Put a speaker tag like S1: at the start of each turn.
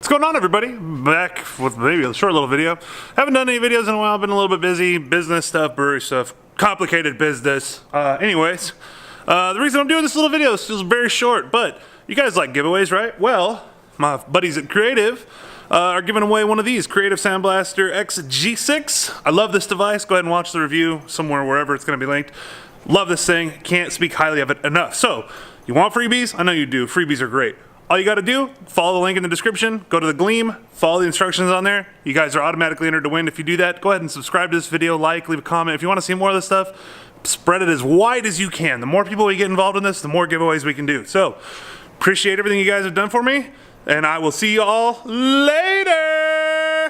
S1: What's going on, everybody? Back with maybe a short little video. Haven't done any videos in a while, been a little bit busy. Business stuff, brewery stuff, complicated business. Anyways, the reason I'm doing this little video is very short, but you guys like giveaways, right? Well, my buddies at Creative are giving away one of these, Creative Sound Blaster X G6. I love this device. Go ahead and watch the review somewhere, wherever it's going to be linked. Love this thing. Can't speak highly of it enough. So, you want freebies? I know you do. Freebies are great. All you got to do, follow the link in the description, go to the Gleam, follow the instructions on there. You guys are automatically entered to win. If you do that, go ahead and subscribe to this video, like, leave a comment. If you want to see more of this stuff, spread it as wide as you can. The more people we get involved in this, the more giveaways we can do. So, appreciate everything you guys have done for me, and I will see you all later.